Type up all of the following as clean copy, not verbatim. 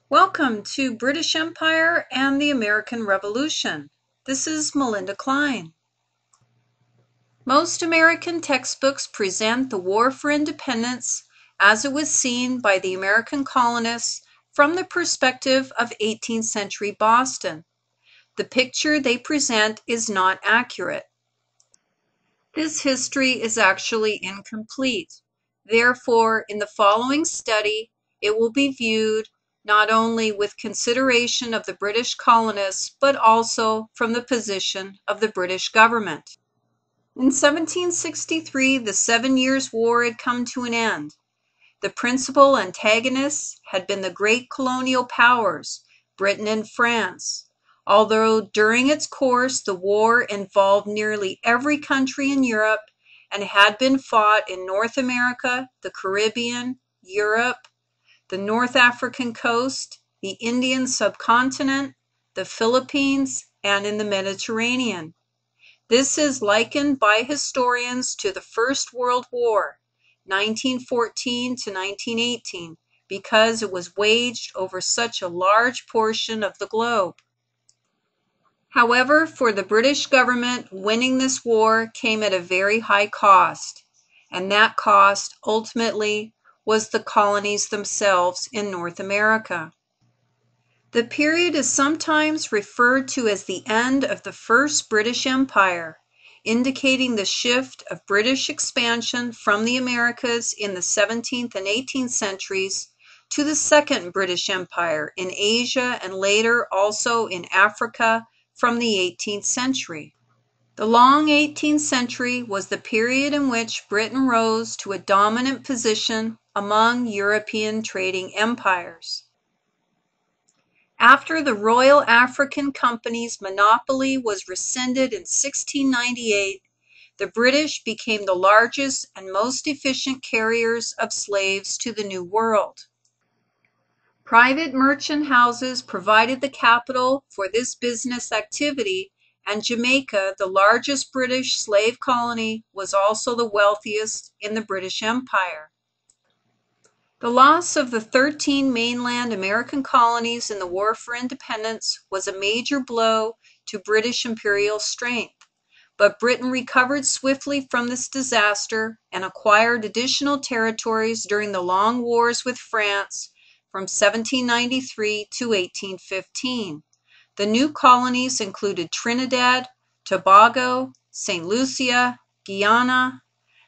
Welcome to British Empire and the American Revolution. This is Melinda Klein. Most American textbooks present the War for Independence as it was seen by the American colonists from the perspective of 18th century Boston. The picture they present is not accurate. This history is actually incomplete. Therefore, in the following study, it will be viewed not only with consideration of the British colonists, but also from the position of the British government. In 1763, the 7 Years' War had come to an end. The principal antagonists had been the great colonial powers, Britain and France. Although during its course the war involved nearly every country in Europe and had been fought in North America, the Caribbean, Europe, the North African coast, the Indian subcontinent, the Philippines, and in the Mediterranean. This is likened by historians to the First World War, 1914 to 1918, because it was waged over such a large portion of the globe. However, for the British government, winning this war came at a very high cost, and that cost ultimately was the colonies themselves in North America. The period is sometimes referred to as the end of the First British Empire, indicating the shift of British expansion from the Americas in the 17th and 18th centuries to the Second British Empire in Asia and later also in Africa from the 18th century. The long 18th century was the period in which Britain rose to a dominant position among European trading empires. After the Royal African Company's monopoly was rescinded in 1698, the British became the largest and most efficient carriers of slaves to the New World. Private merchant houses provided the capital for this business activity, and Jamaica, the largest British slave colony, was also the wealthiest in the British Empire. The loss of the 13 mainland American colonies in the War for Independence was a major blow to British imperial strength, but Britain recovered swiftly from this disaster and acquired additional territories during the long wars with France from 1793 to 1815. The new colonies included Trinidad, Tobago, St. Lucia, Guyana,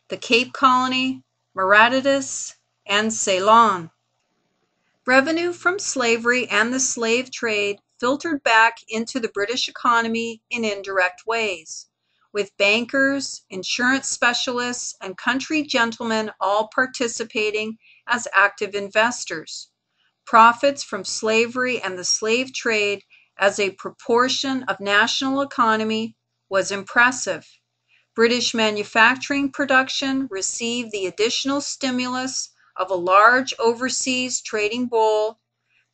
the Cape Colony, Mauritius, and Ceylon. Revenue from slavery and the slave trade filtered back into the British economy in indirect ways, with bankers, insurance specialists, and country gentlemen all participating as active investors. Profits from slavery and the slave trade as a proportion of national economy was impressive. British manufacturing production received the additional stimulus of a large overseas trading bull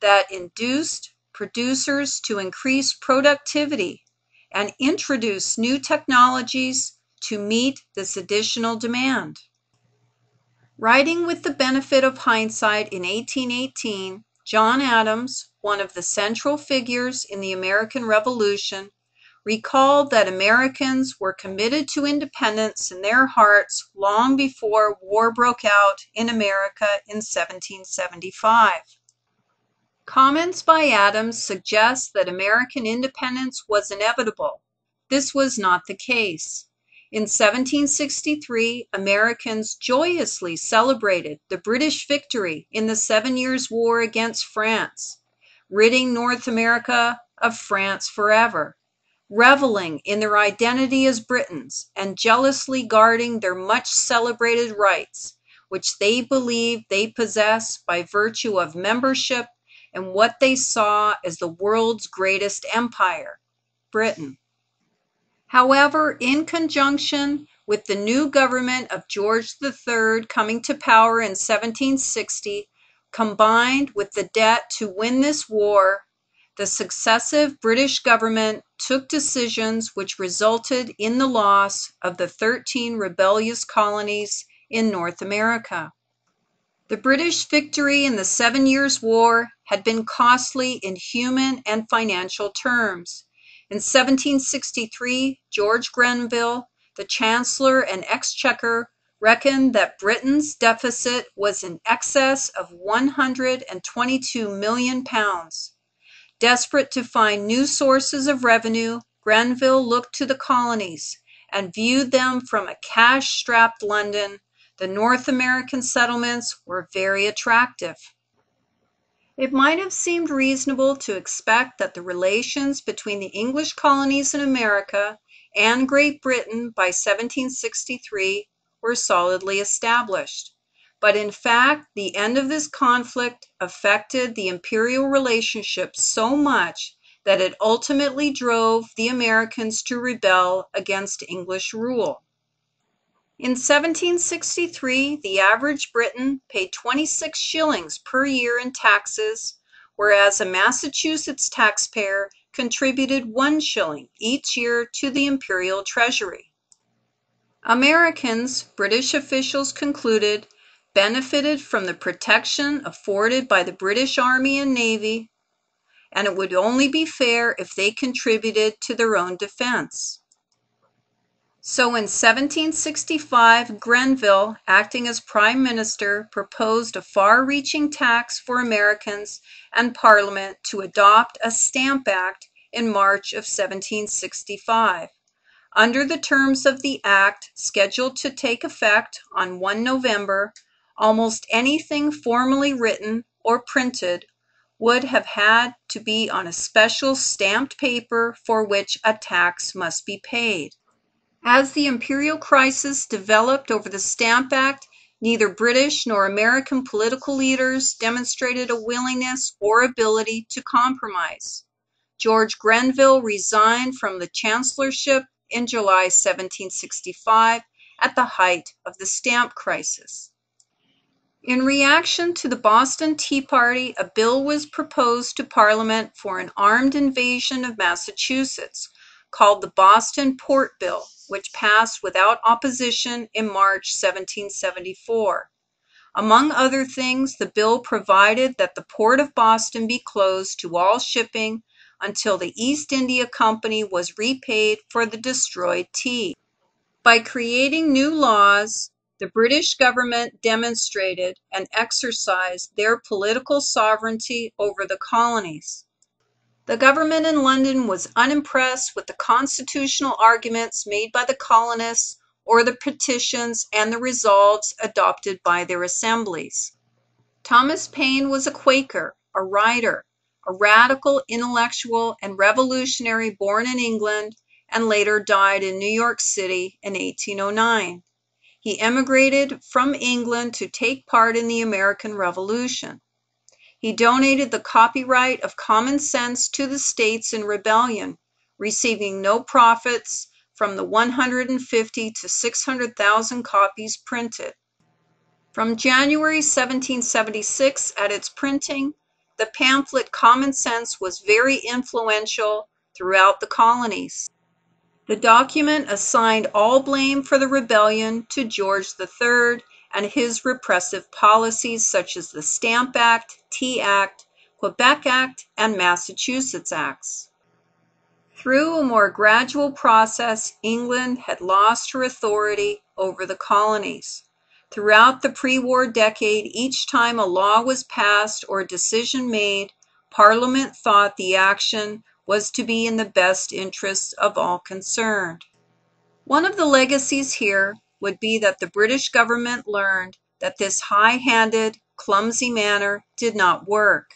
that induced producers to increase productivity and introduce new technologies to meet this additional demand. Writing with the benefit of hindsight in 1818, John Adams, one of the central figures in the American Revolution, recalled that Americans were committed to independence in their hearts long before war broke out in America in 1775. Comments by Adams suggest that American independence was inevitable. This was not the case. In 1763, Americans joyously celebrated the British victory in the 7 Years' War against France, ridding North America of France forever, reveling in their identity as Britons and jealously guarding their much celebrated rights, which they believed they possessed by virtue of membership in what they saw as the world's greatest empire, Britain. However, in conjunction with the new government of George III coming to power in 1760, combined with the debt to win this war, the successive British government took decisions which resulted in the loss of the 13 rebellious colonies in North America. The British victory in the 7 Years' War had been costly in human and financial terms. In 1763, George Grenville, the Chancellor and Exchequer, reckoned that Britain's deficit was in excess of £122 million. Desperate to find new sources of revenue, Grenville looked to the colonies and viewed them from a cash-strapped London. The North American settlements were very attractive. It might have seemed reasonable to expect that the relations between the English colonies in America and Great Britain by 1763 were solidly established. But in fact, the end of this conflict affected the imperial relationship so much that it ultimately drove the Americans to rebel against English rule. In 1763, the average Briton paid 26 shillings per year in taxes, whereas a Massachusetts taxpayer contributed 1 shilling each year to the imperial treasury. Americans, British officials concluded, benefited from the protection afforded by the British Army and Navy, and it would only be fair if they contributed to their own defense. So in 1765, Grenville, acting as Prime Minister, proposed a far-reaching tax for Americans and Parliament to adopt a Stamp Act in March of 1765. Under the terms of the act, scheduled to take effect on 1 November, almost anything formally written or printed would have had to be on a special stamped paper for which a tax must be paid. As the imperial crisis developed over the Stamp Act, neither British nor American political leaders demonstrated a willingness or ability to compromise. George Grenville resigned from the chancellorship in July 1765 at the height of the stamp crisis. In reaction to the Boston Tea Party, a bill was proposed to Parliament for an armed invasion of Massachusetts, called the Boston Port Bill, which passed without opposition in March 1774. Among other things, the bill provided that the port of Boston be closed to all shipping until the East India Company was repaid for the destroyed tea. By creating new laws, the British government demonstrated and exercised their political sovereignty over the colonies. The government in London was unimpressed with the constitutional arguments made by the colonists or the petitions and the resolves adopted by their assemblies. Thomas Paine was a Quaker, a writer, a radical intellectual and revolutionary born in England and later died in New York City in 1809. He emigrated from England to take part in the American Revolution. He donated the copyright of Common Sense to the states in rebellion, receiving no profits from the 150 to 600,000 copies printed. From January 1776 at its printing, the pamphlet Common Sense was very influential throughout the colonies. The document assigned all blame for the rebellion to George III and his repressive policies such as the Stamp Act, Tea Act, Quebec Act, and Massachusetts Acts. Through a more gradual process, England had lost her authority over the colonies. Throughout the pre-war decade, each time a law was passed or a decision made, Parliament thought the action was to be in the best interests of all concerned. One of the legacies here would be that the British government learned that this high-handed, clumsy manner did not work.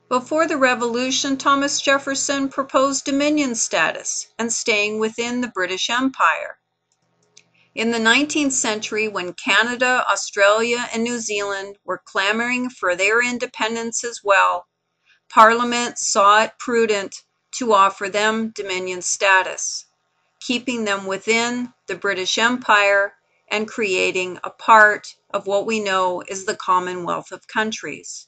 Before the Revolution, Thomas Jefferson proposed Dominion status and staying within the British Empire. In the 19th century, when Canada, Australia, and New Zealand were clamoring for their independence as well, Parliament saw it prudent to offer them Dominion status, keeping them within the British Empire and creating a part of what we know as the Commonwealth of Countries.